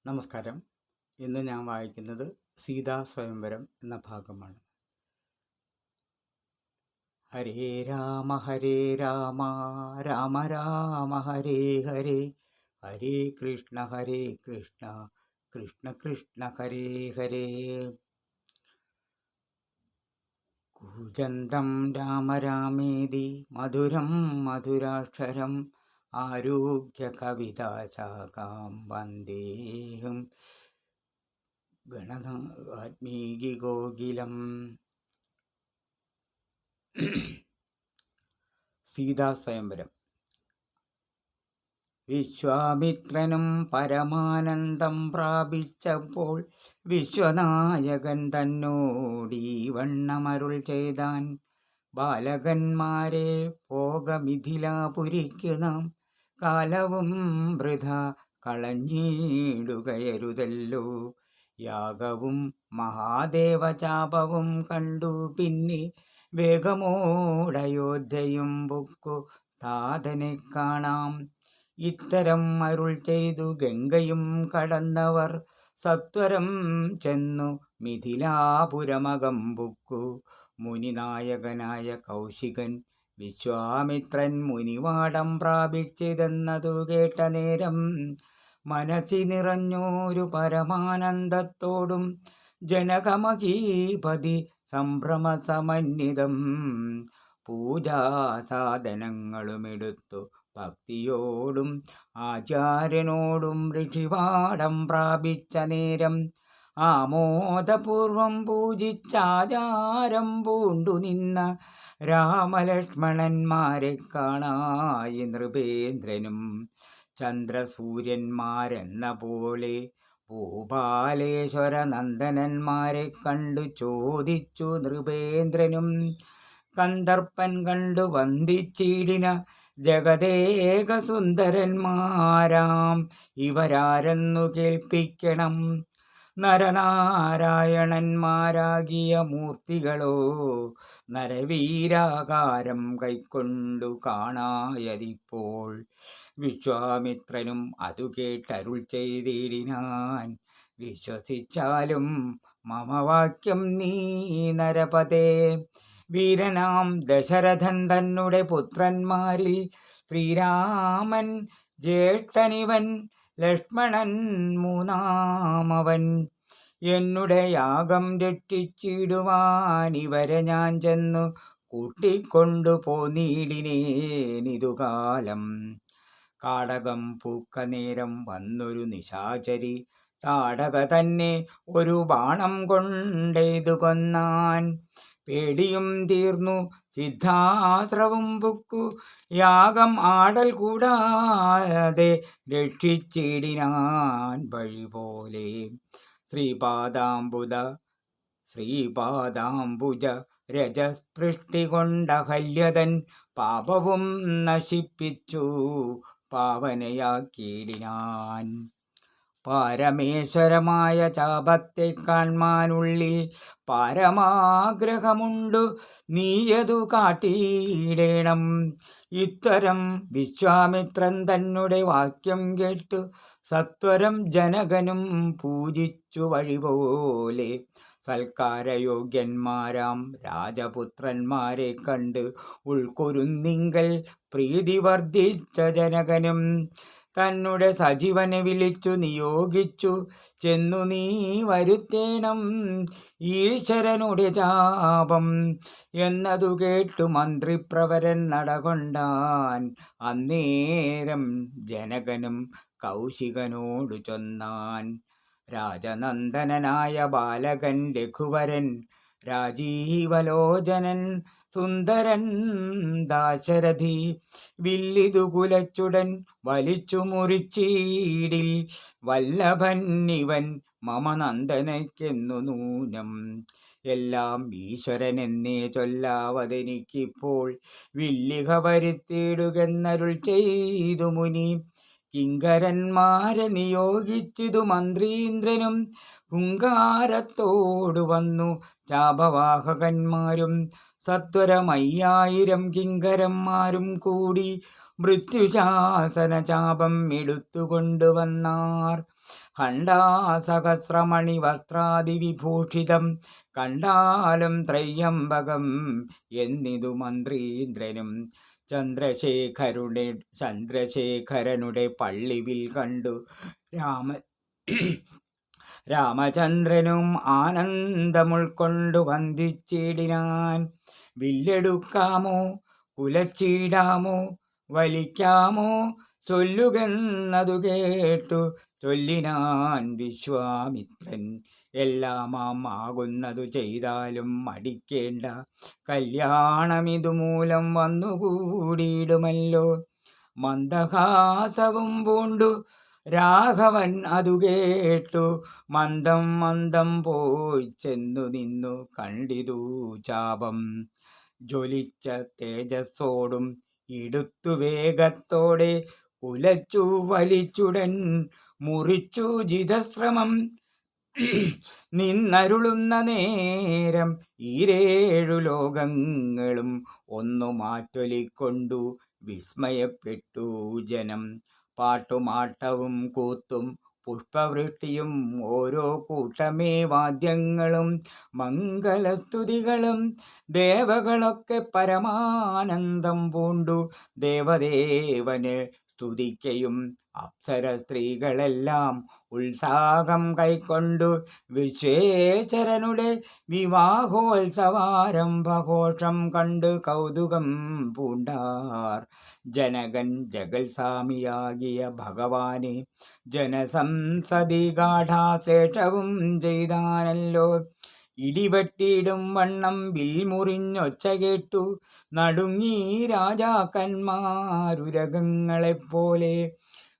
നമസ്കാരം. ഇന്ന് ഞാൻ വായിക്കുന്നത് സീതാ സ്വയംവരം എന്ന ഭാഗമാണ്. ഹരേ രാമ രാമ രാമ ഹരേ ഹരേ, ഹരേ കൃഷ്ണ കൃഷ്ണ കൃഷ്ണ ഹരേ ഹരേ. കൂജന്തം രാമ രാമേതി മധുരം മധുരാക്ഷരം ആരോഗ്യ കവിതാശാഖാം വന്ദേഹം ഗണനാത്മീകി ഗോകുലം. സീതാ സ്വയംവരം. വിശ്വാമിത്രനും പരമാനന്ദം പ്രാപിച്ചപ്പോൾ വിശ്വനായകൻ തന്നോടീ വണ്ണമരുൾ ചെയ്താൻ. ബാലകന്മാരെ പോകമിഥിലാപുരിക്കു നാം, കാലവും വൃഥ കളഞ്ഞിടുകയരുതല്ലോ. യാഗവും മഹാദേവചാപവും കണ്ടു പിന്നെ വേഗമോടയോധ്യയും പൊക്കു താതനെ കാണാം. ഇത്തരം അരുൾ ചെയ്തു ഗംഗയും കടന്നവർ സത്വരം ചെന്നു മിഥിലാപുരമകം പൊക്കു. മുനിനായകനായ കൗശികൻ വിശ്വാമിത്രൻ മുനിവാടം പ്രാപിച്ചതെന്നതു കേട്ട നേരം മനസ്സി നിറഞ്ഞോരു പരമാനന്ദത്തോടും ജനകമഹീപതി സംഭ്രമസമന്വിതം പൂജാസാധനങ്ങളുമെടുത്തു ഭക്തിയോടും ആചാര്യനോടും ഋഷിവാടം പ്രാപിച്ച നേരം ആമോദപൂർവം പൂജിച്ചാചാരം പൂണ്ടു നിന്ന രാമലക്ഷ്മണന്മാരെ കാണായി നൃപേന്ദ്രനും. ചന്ദ്രസൂര്യന്മാരെന്ന പോലെ ഭൂപാലേശ്വര നന്ദനന്മാരെ കണ്ടു ചോദിച്ചു നൃപേന്ദ്രനും. കന്ദർപ്പൻ കണ്ടു വന്ദിച്ചിടിന ജഗദേക സുന്ദരന്മാരാം ഇവരാരെന്നു കേൾപ്പിക്കണം. നരനാരായണന്മാരാകിയ മൂർത്തികളോ നരവീരാകാരം കൈക്കൊണ്ടു കാണായതിപ്പോൾ. വിശ്വാമിത്രനും അതു കേട്ടരുൾ ചെയ്തിടിനാൻ. വിശ്വസിച്ചാലും മമ വാക്യം നീ നരപതേ. വീരനാം ദശരഥൻ തന്നെ പുത്രന്മാരിൽ ശ്രീരാമൻ ജ്യേഷ്ഠനിവൻ, ലക്ഷ്മണൻ മൂന്നാമവൻ. എന്നുടെ യാഗം രക്ഷിച്ചിടുവാൻ ഇവരെ ഞാൻ ചെന്നു കൂട്ടിക്കൊണ്ടു പോന്നിടിനേനിതുകാലം. കാടകം പൂക്ക നേരം വന്നൊരു നിശാചരി താടക തന്നെ ഒരു ബാണം കൊണ്ടെയ്തു കൊന്നാൻ. പേടിയും തീർന്നു സിദ്ധാസ്ത്രവും പുക്കു യാഗം ആടൽ കൂടാതെ രക്ഷിച്ചിടിനാൻ വഴി പോലെ. ശ്രീപാദാംബുജ രജസ്പൃഷ്ടി കൊണ്ടഹല്യതൻ പാപവും നശിപ്പിച്ചു പാവനയാക്കിയിടിനാൻ. പരമേശ്വരമായ ചാപത്തെ കാൺമാനുള്ളിൽ പരമാഗ്രഹമുണ്ടു, നീയതു കാട്ടിയിടേണം. ഇത്തരം വിശ്വാമിത്രൻ തന്നെ വാക്യം കേട്ടു സത്വരം ജനകനും പൂജിച്ചു വഴിപോലെ. സൽക്കാരയോഗ്യന്മാരാം രാജപുത്രന്മാരെ കണ്ട് ഉൾക്കൊരുന്നിങ്കൽ പ്രീതി വർദ്ധിച്ച ജനകനും തന്നെ സജീവനെ വിളിച്ചു നിയോഗിച്ചു ചെന്നു നീ വരുത്തേണം ഈശ്വരനുടെ ചാപം. എന്നതു കേട്ടു മന്ത്രിപ്രവരൻ നടകൊണ്ടാൻ. അന്നേരം ജനകനും കൗശികനോടു ചൊന്നാൻ. രാജനന്ദനായ ബാലകൻ രഘുവരൻ, രാജീവലോചനൻ സുന്ദരൻ ദാശരഥി, വില്ലിതു കുലച്ചുടൻ വലിച്ചു മുറിച്ചീടിൽ. വല്ലഭൻ ഇവൻ മമ നന്ദനയ്ക്കെന്നു നൂനം. എല്ലാം ഈശ്വരനെന്നേ ചൊല്ലാവതെനിക്കിപ്പോൾ, വില്ലിക വരുത്തിയിടുകെന്നരുൾ ചെയ്തു മുനി. കിങ്കരന്മാരെ നിയോഗിച്ചിതു മന്ത്രീന്ദ്രനും ഹുങ്കാരത്തോടു വന്നു ചാപവാഹകന്മാരും. സത്വരം 5000 കിങ്കരന്മാരും കൂടി മൃത്യുശാസനചാപം എടുത്തുകൊണ്ടുവന്നാർ. ഹണ്ഡാസഹസ്രമണി വസ്ത്രാദിവിഭൂഷിതം കണ്ടാലും ത്രയ്യംബകം എന്നിതു മന്ത്രീന്ദ്രനും. ചന്ദ്രശേഖരനുടെ പള്ളിവിൽ കണ്ടു രാമചന്ദ്രനും ആനന്ദമുൾക്കൊണ്ടു വന്ദിച്ചിടിനാൻ. വില്ലെടുക്കാമോ, കുലച്ചിടാമോ, വലിക്കാമോ ചൊല്ലുകെന്നതു കേട്ടു ചൊല്ലിനാൻ വിശ്വാമിത്രൻ. എല്ലാമാം ആകുന്നതു ചെയ്താലും മടിക്കേണ്ട, കല്യാണമിതുമൂലം വന്നുകൂടിയിടുമല്ലോ. മന്ദഹാസവും പൂണ്ടു രാഘവൻ അതു കേട്ടു മന്ദം മന്ദം പോയി ചെന്നു നിന്നു കണ്ടിതു ചാപം. ജ്വലിച്ച തേജസ്സോടും എടുത്തു വേഗത്തോടെ കുലച്ചു വലിച്ചുടൻ മുറിച്ചു ജിതശ്രമം. നിന്നരുളുന്ന നേരം ഈരേഴു ലോകങ്ങളും ഒന്നു മാറ്റൊലിക്കൊണ്ടു വിസ്മയപ്പെട്ടു ജനം. പാട്ടുമാട്ടവും കൂത്തും പുഷ്പവൃഷ്ടിയും ഓരോ കൂട്ടമേ വാദ്യങ്ങളും മംഗലസ്തുതികളും ദേവകളൊക്കെ പരമാനന്ദം പൂണ്ടു ദേവദേവന് സ്തുതിക്കയും അപ്സര സ്ത്രീകളെല്ലാം ഉത്സാഹം കൈക്കൊണ്ടു വിശ്വേശ്വരനുടെ വിവാഹോത്സവാരംഭഘോഷം കണ്ട് കൗതുകം പൂണ്ടാർ. ജനകൻ ജഗൽസ്വാമിയാകിയ ഭഗവാനെ ജനസംസദി ഗാഠാശ്ലേഷവും ചെയ്താനല്ലോ. ഇടിവെട്ടിയിടും വണ്ണം വിൽമുറിഞ്ഞൊച്ച കേട്ടു നടുങ്ങി രാജാക്കന്മാരുരകങ്ങളെപ്പോലെ.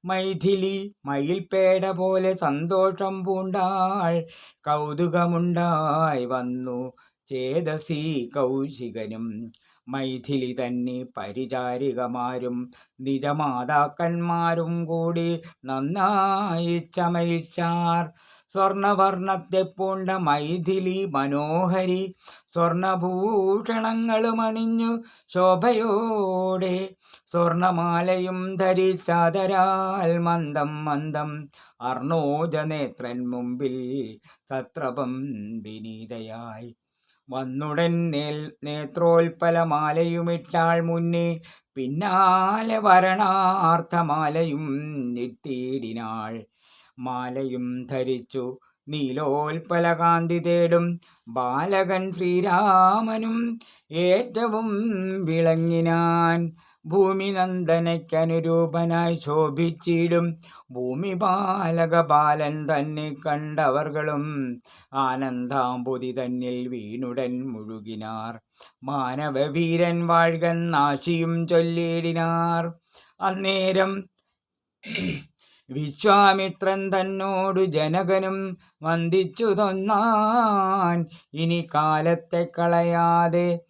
മൈഥിലി മയിൽപേട പോലെ സന്തോഷം പൂണ്ടാൾ. കൗതുകമുണ്ടായി വന്നു ചേതസി കൗശികനും. മൈഥിലി തന്നെ പരിചാരികമാരും നിജമാതാക്കന്മാരും കൂടി നന്നായി ചമയിച്ചാർ. സ്വർണവർണ്ണത്തെ പൂണ്ട മൈഥിലി മനോഹരി സ്വർണഭൂഷണങ്ങളും അണിഞ്ഞു ശോഭയോടെ സ്വർണമാലയും ധരിച്ചാദരാൽ മന്ദം മന്ദം അർണോജനേത്രൻ മുമ്പിൽ സത്രപം വിനീതയായി വന്നുടൻ നേത്രോൽപ്പലമാലയുമിട്ടാൾ മുന്നേ. പിന്നാലെ വരണാർത്ഥമാലയും ഇട്ടിടിനാൾ. മാലയും ധരിച്ചു നീലോൽപ്പലകാന്തി തേടും ബാലകൻ ശ്രീരാമനും ഏറ്റവും വിളങ്ങിനാൻ. ഭൂമിനന്ദനയ്ക്കനുരൂപനായി ശോഭിച്ചിടും ഭൂമിപാലക ബാലൻ തന്നെ കണ്ടവർകളും ആനന്ദാംബുതി തന്നിൽ വീണുടൻ മുഴുകിനാർ. മാനവവീരൻ വാഴ്കന്നാശിയും ചൊല്ലിയിടിനാർ. അന്നേരം വിശ്വാമിത്രൻ തന്നോടു ജനകനും വന്ദിച്ചു തൊന്നാൻ. ഇനി കാലത്തെ കളയാതെ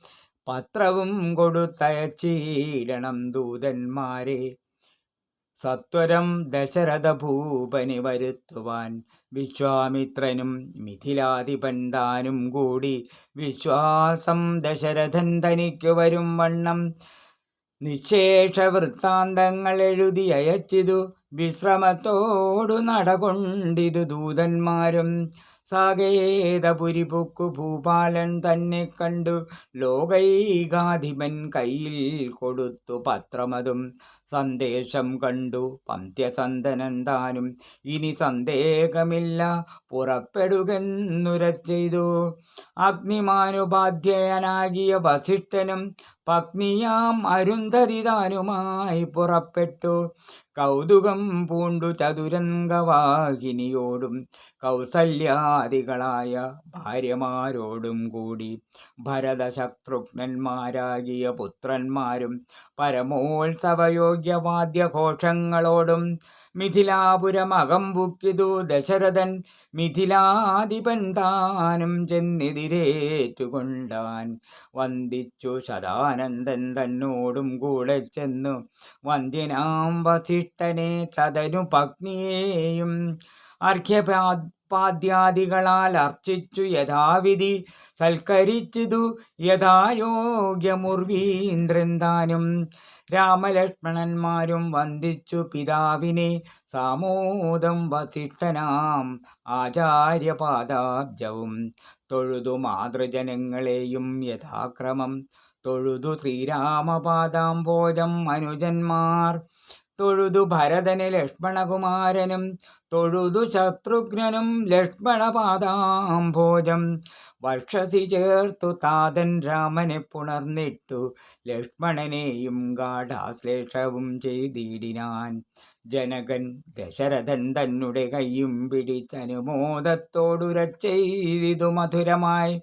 പത്രവും കൊടുത്തയച്ചിടണം ദൂതന്മാരെ സത്വരം ദശരഥ ഭൂപനി വരുത്തുവാൻ. വിശ്വാമിത്രനും മിഥിലാധിപൻ താനും കൂടി വിശ്വാസം ദശരഥൻ തനിക്കു വരും വണ്ണം നിശേഷ വൃത്താന്തങ്ങൾ എഴുതി അയച്ചിതു. വിശ്രമത്തോടു നടകൊണ്ടിതു ദൂതന്മാരും. സാകേതപുരി പൊക്കു ഭൂപാലൻ തന്നെ കണ്ടു ലോകൈകാധിപൻ കയ്യിൽ കൊടുത്തു പത്രമതും. സന്ദേശം കണ്ടു പന്ത്യസന്തനൻ താനും ഇനി സന്ദേഹമില്ല പുറപ്പെടുകെന്നുരച്ചെയ്തു. അഗ്നിമാനുപാധ്യയനാകിയ വസിഷ്ഠനും പത്നിയാം അരുന്ധതി താനുമായി പുറപ്പെട്ടു. കൗതുകം പൂണ്ടു ചതുരംഗവാഹിനിയോടും കൗസല്യാദികളായ ഭാര്യമാരോടും കൂടി ഭരതശത്രുഘ്നന്മാരാകിയ പുത്രന്മാരും പരമോത്സവയോഗ്യവാദ്യഘോഷങ്ങളോടും മിഥിലാപുരമകം പുക്കിതു ദശരഥൻ. മിഥിലാധിപൻ താനും ചെന്നെതിരേറ്റുകൊണ്ടാൻ. വന്ദിച്ചു ശതാനന്ദൻ തന്നോടും കൂടെ ചെന്നു വന്ദ്യനാം വസിഷ്ഠനെ തതനു പത്നിയെയും അർഘ്യപാദ്യാദികളാൽ അർച്ചിച്ചു യഥാവിധി സൽക്കരിച്ചിതു യഥായോഗ്യമുർവീന്ദ്രൻ താനും. രാമലക്ഷ്മണന്മാരും വന്ദിച്ചു പിതാവിനെ സാമോദം വസിഷ്ഠനാം ആചാര്യപാദാബ്ജവും തൊഴുതു മാതൃജനങ്ങളെയും യഥാക്രമം തൊഴുതു ശ്രീരാമപാദാംബോജം അനുജന്മാർ തൊഴുതു ഭരതന് ലക്ഷ്മണകുമാരനും തൊഴുതു ശത്രുഘ്നനും ലക്ഷ്മണപാദാംഭോജം വക്ഷസി ചേർത്തു താതൻ രാമനെ പുണർന്നിട്ടു ലക്ഷ്മണനെയും ഗാഢാശ്ലേഷവും ചെയ്തിടിനാൻ. ജനകൻ ദശരഥൻ തന്നെ കൈയും പിടിച്ചനുമോദത്തോടുരച്ചെയ്തിതു മധുരമായി.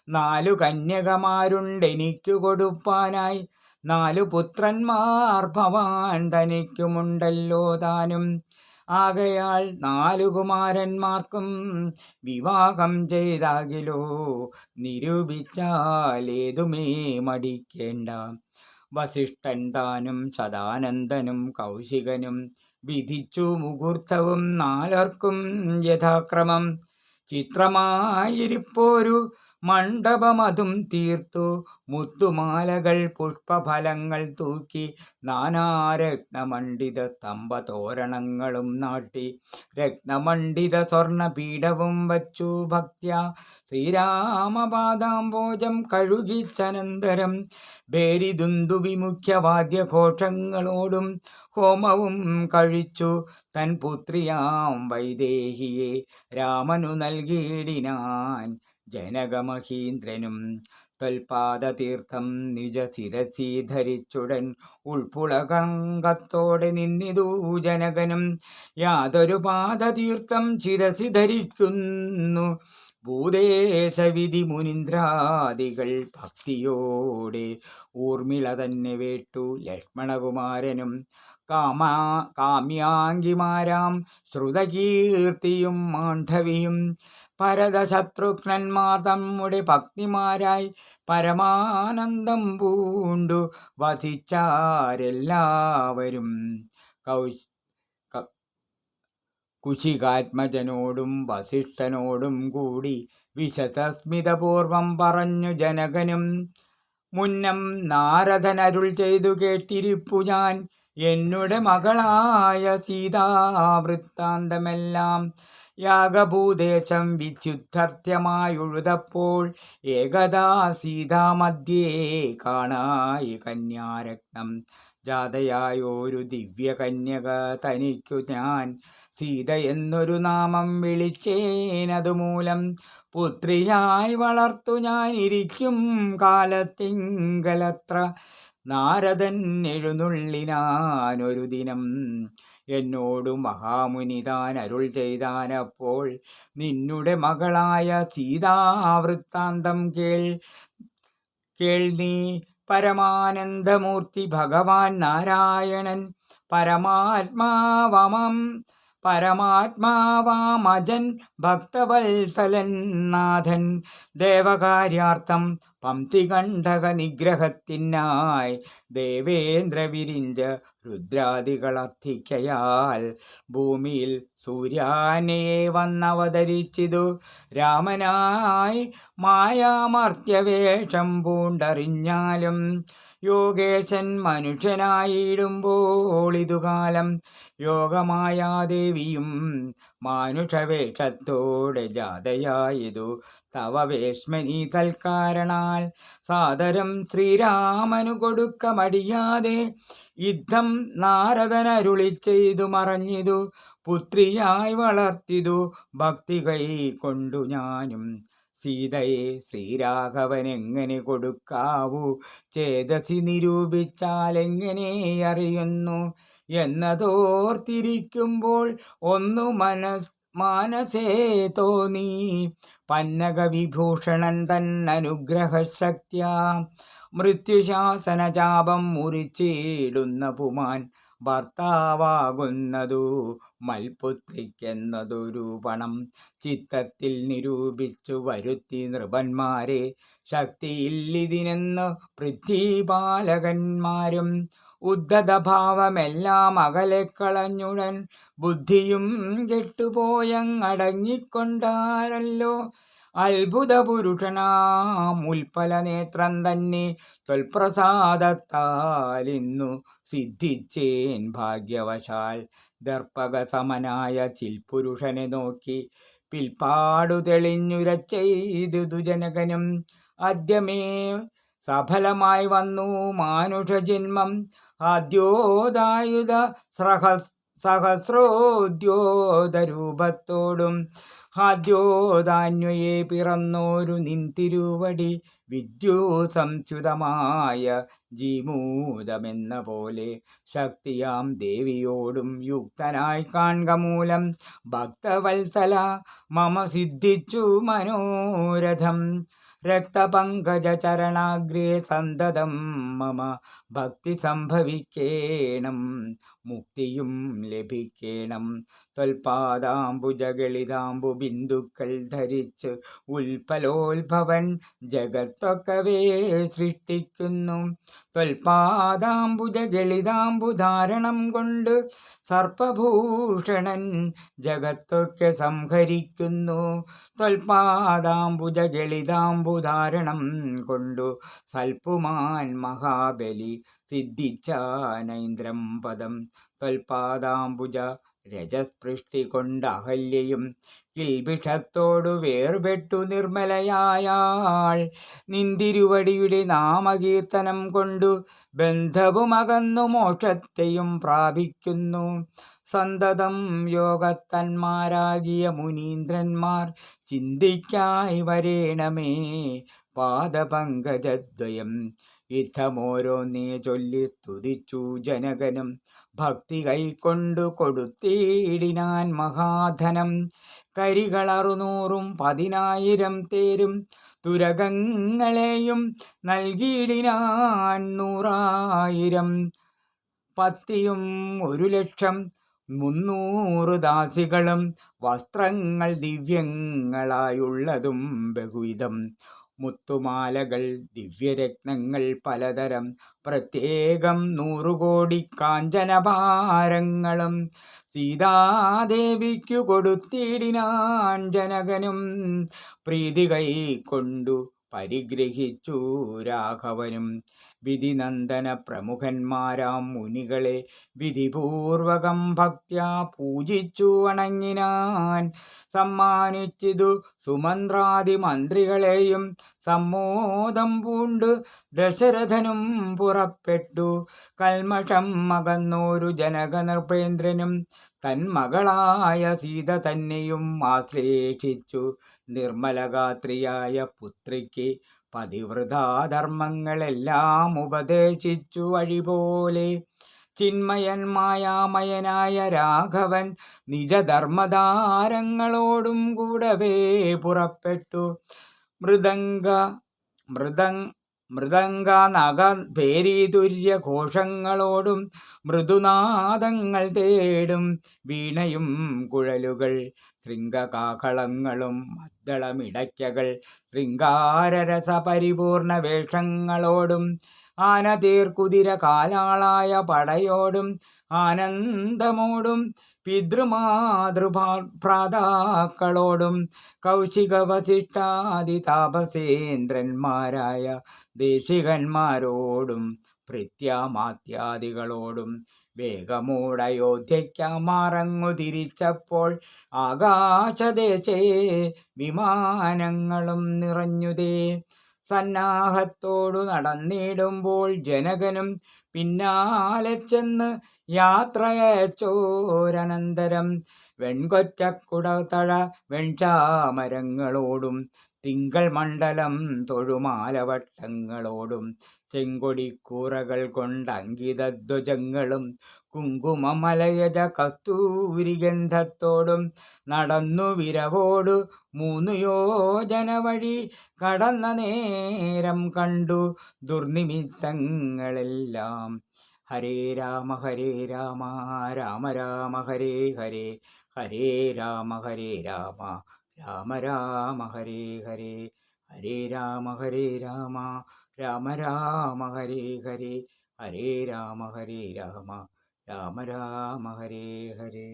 4 കന്യകമാരുണ്ടെനിക്കു കൊടുപ്പാനായി 4 പുത്രന്മാർ ഭവാൻ തനിക്കുമുണ്ടല്ലോ താനും. ആകയാൽ 4 കുമാരന്മാർക്കും വിവാഹം ചെയ്താകിലോ നിരൂപിച്ചാലേതുമേ മടിക്കേണ്ട. വസിഷ്ഠൻ താനും ശതാനന്ദനും കൗശികനും വിധിച്ചു മുഹൂർത്തവും 4 യഥാക്രമം. ചിത്രമായിരിപ്പോരു മണ്ഡപമതും തീർത്തു മുത്തുമാലകൾ പുഷ്പഫലങ്ങൾ തൂക്കി നാനാരത്നമണ്ഡിത സ്തംഭതോരണങ്ങളും നാട്ടി രത്നമണ്ഡിത സ്വർണപീഠവും വച്ചു ഭക്ത്യാ ശ്രീരാമപാദാംബോജം കഴുകിച്ചനന്തരം ഭേരിദുന്ദുവിമുഖ്യവാദ്യഘോഷങ്ങളോടും ഹോമവും കഴിച്ചു തൻ പുത്രിയാം വൈദേഹിയെ രാമനു നൽകിയിടിനാൻ. ജനകമഹീന്ദ്രനും ത്വൽപാദതീർത്ഥം നിജ ശിരസി ധരിച്ചുടൻ ഉൾപ്പുളകങ്കത്തോടെ നിന്നിതു ജനകനും. യാതൊരു പാദതീർത്ഥം ശിരസി ധരിക്കുന്നു ഭൂദേശവിധി മുനീന്ദ്രാദികൾ ഭക്തിയോടെ ഊർമിള തന്നെ വേട്ടു ലക്ഷ്മണകുമാരനും. കാമ്യാംഗിമാരാം ശ്രുതകീർത്തിയും മാണ്ഡവിയും ഭരതശത്രുഘ്നന്മാർ തമ്മുടെ ഭക്തിമാരായി പരമാനന്ദം പൂണ്ടു വസിച്ചാരെല്ലാവരും. കുശികാത്മജനോടും വസിഷ്ഠനോടും കൂടി വിശദസ്മിതപൂർവം പറഞ്ഞു ജനകനും. മുന്നം നാരദനരുൾ ചെയ്തു കേട്ടിരിപ്പു ഞാൻ എന്നുടെ മകളായ സീതാവൃത്താന്തമെല്ലാം. യാഗഭൂദേശം വിദ്യുദ്ധർത്യമായുഴുതപ്പോൾ ഏകദാ സീതാമധ്യേ കാണായി കന്യാരത്നം ജാതയായൊരു ദിവ്യകന്യക തനിക്കു ഞാൻ സീത എന്നൊരു നാമം വിളിച്ചേനതുമൂലം പുത്രിയായി വളർത്തു ഞാൻ ഇരിക്കും കാലത്തിങ്കലത്ര. നാരദൻ എഴുന്നള്ളിനാനൊരു ദിനം എന്നോടു മഹാമുനി താൻ അരുൾ ചെയ്താനപ്പോൾ നിന്നുടെ മകളായ സീതാവൃത്താന്തം കേൾ നീ. പരമാനന്ദമൂർത്തി ഭഗവാൻ നാരായണൻ പരമാത്മാവാമജൻ ഭക്തവത്സലൻ നാഥൻ ദേവകാര്യാർത്ഥം പംക്തികണ്ഠക നിഗ്രഹത്തിനായി ദേവേന്ദ്ര വിരിഞ്ച രുദ്രാദികളർത്ഥിക്കയാൽ ഭൂമിയിൽ സൂര്യാനയെ വന്നവതരിച്ചിതു രാമനായി മായാമർത്യവേഷം പൂണ്ടറിഞ്ഞാലും യോഗേശൻ മനുഷ്യനായിടുമ്പോൾ ഇതുകാലം യോഗമായാദേവിയും മാനുഷവേഷത്തോടെ ജാതയായതു തവ വേശ്മനി തൽക്കാരണാൽ സാദരം ശ്രീരാമനു കൊടുക്ക മടിയാതെ യുദ്ധം നാരദനരുളി ചെയ്തു മറഞ്ഞിതു പുത്രിയായി വളർത്തിതു ഭക്തി കൈ കൊണ്ടു ഞാനും. സീതയെ ശ്രീരാഘവനെങ്ങനെ കൊടുക്കാവൂ ചേതസി നിരൂപിച്ചാലെങ്ങനെ അറിയുന്നു എന്നതോർത്തിരിക്കുമ്പോൾ ഒന്നു മാനസേ തോന്നി പന്നകവിഭൂഷണൻ തന്നനുഗ്രഹശക്തിയാ മൃത്യുശാസനചാപം മുറിച്ചിടുന്ന പുമാൻ ഭർത്താവാകുന്നതു മൽപുത്രിക്കെന്നതൊരു പണം ചിത്തത്തിൽ നിരൂപിച്ചു വരുത്തി നൃപന്മാരെ ശക്തിയില്ലിതിനെന്നു പൃഥ്വിപാലകന്മാരും ഉദ്ധതഭാവമെല്ലാം അകലെക്കളഞ്ഞുടൻ ബുദ്ധിയും കെട്ടുപോയങ്ങടങ്ങിക്കൊണ്ടാരല്ലോ അത്ഭുത പുരുഷനാം ഉൽപ്പല നേത്രം തന്നെ തൊൽപ്രസാദത്താലിന്നു സിദ്ധിച്ചേൻ ഭാഗ്യവശാൽ. ദർപ്പകസമനായ ചിൽപുരുഷനെ നോക്കി പിൽപ്പാടു തെളിഞ്ഞുരച്ചെയ്തു ജനകനും, ആദ്യമേ സഫലമായി വന്നു മാനുഷജന്മം ആദ്യോദായുധ സഹസ്രോദ്യോതരൂപത്തോടും ആദ്യോദാന്വയെ പിറന്നോരു നിൻതിരുവടി വിദ്യുസംച്യുതമായ ജീമൂതമെന്ന പോലെ ശക്തിയാം ദേവിയോടും യുക്തനായി കാൺക മൂലം ഭക്തവത്സല മമ സിദ്ധിച്ചു മനോരഥം. രക്തപങ്കജ ചരണാഗ്രേ സന്തതം മമ ഭക്തി സംഭവിക്കേണം, മുക്തിയും ലഭിക്കേണം. ത്വൽപാദാംബുജഗളിതാംബു ബിന്ദുക്കൾ ധരിച്ച് ഉൽപ്പലോത്ഭവൻ ജഗത്തൊക്കവേ സൃഷ്ടിക്കുന്നു. ത്വൽപാദാംബുജഗളിതാംബുധാരണം കൊണ്ട് സർപ്പഭൂഷണൻ ജഗത്തൊക്കെ സംഹരിക്കുന്നു. ത്വൽപാദാംബുജഗളിതാംബുധാരണം കൊണ്ടു സൽപുമാൻ മഹാബലി സിദ്ധിച്ചാനൈന്ദ്രം പദം. ത്വൽപാദാംബുജ രജസ്പൃഷ്ടി കൊണ്ട് അഹല്യയും കിൽബിഷത്തോടു വേർപെട്ടു നിർമ്മലയായാൾ. നിന്തിരുവടിയുടെ നാമകീർത്തനം കൊണ്ടു ബന്ധവുമകന്നു മോക്ഷത്തെയും പ്രാപിക്കുന്നു. സന്തതം യോഗത്തന്മാരാകിയ മുനീന്ദ്രന്മാർ ചിന്തിക്കായി വരേണമേ പാദപങ്കജദ്വയം. യുദ്ധമോരോന്നേ ചൊല്ലി സ്തുതിച്ചു ജനകനും, ഭക്തി കൈക്കൊണ്ടു കൊടുത്തിടിനാൻ മഹാധനം. കരികൾ 600 തേരും തുരകങ്ങളെയും നൽകിയിടിനാൻ 100,000. പത്തിയും 1,00,300 ദാസികളും വസ്ത്രങ്ങൾ ദിവ്യങ്ങളായുള്ളതും ബഹുവിധം. മുത്തുമാലകൾ ദിവ്യരത്നങ്ങൾ പലതരം പ്രത്യേകം 100 കോടി കാഞ്ചനഭാരങ്ങളും സീതാദേവിക്കു കൊടുത്തിടിനാൻ ജനകനും. പ്രീതി കൈക്കൊണ്ടു പരിഗ്രഹിച്ചു രാഘവനും. വിധിനന്ദന പ്രമുഖന്മാരാം മുനികളെ വിധിപൂർവകം ഭക്ത്യാ പൂജിച്ചു വണങ്ങിനാൻ. സമ്മാനിച്ചിതു സുമന്ത്രാദി മന്ത്രികളെയും സമ്മോദം പൂണ്ട് ദശരഥനും പുറപ്പെട്ടു. കൽമഷം അകന്നോരു ജനക നൃപേന്ദ്രനും തന്മകളായ സീത തന്നെയും ആശ്ലേഷിച്ചു. നിർമ്മലഗാത്രിയായ പുത്രിക്ക് പതിവ്രതാധർമ്മങ്ങളെല്ലാം ഉപദേശിച്ചു വഴിപോലെ. ചിന്മയൻ മായാമയനായ രാഘവൻ നിജധർമ്മധാരങ്ങളോടും കൂടവേ പുറപ്പെട്ടു. മൃദംഗ നഗ ഭേരീതുര്യ ഘോഷങ്ങളോടും മൃദുനാദങ്ങൾ തേടും വീണയും കുഴലുകൾ ശൃംഗകാകളങ്ങളും മദ്ദളമിടയ്ക്കകൾ ശൃംഗാരരസ പരിപൂർണ വേഷങ്ങളോടും ആനതീർക്കുതിര കാലാളായ പടയോടും ആനന്ദമോടും പിതൃമാതൃഭ്രാതാക്കളോടും കൗശിക വസിഷ്ഠാദി താപസേന്ദ്രന്മാരായ ദേശികന്മാരോടും ഭൃത്യാമാത്യാദികളോടും വേഗമോടയോധ്യയ്ക്കമാറങ്ങു തിരിച്ചപ്പോൾ ആകാശദേശേ വിമാനങ്ങളും നിറഞ്ഞുതേ. സന്നാഹത്തോടു നടന്നിടുമ്പോൾ ജനകനും പിന്നാലെ ചെന്ന് യാത്രയച്ചോരനന്തരം വെൺകൊറ്റക്കുടതഴ വെൺചാമരങ്ങളോടും തിങ്കൾ മണ്ഡലം തൊഴുമാലവട്ടങ്ങളോടും ചെങ്കൊടിക്കൂറകൾ കൊണ്ടങ്കിതധ്വജങ്ങളും കുങ്കുമമലയജ കസ്തൂരിഗന്ധത്തോടും നടന്നു വിരവോടു 3 യോജന വഴി കടന്ന നേരം കണ്ടു ദുർനിമിത്തങ്ങളെല്ലാം. ഹരേ രാമ രാമ രാമ ഹരേ ഹരേ, ഹരേ രാമ രാമ രാമ ഹരേ ഹരേ, ഹരേ രാമ രാമ രാമ ഹരേ ഹരേ, ഹരേ രാമ രാമ രാമ ഹരേ ഹരേ.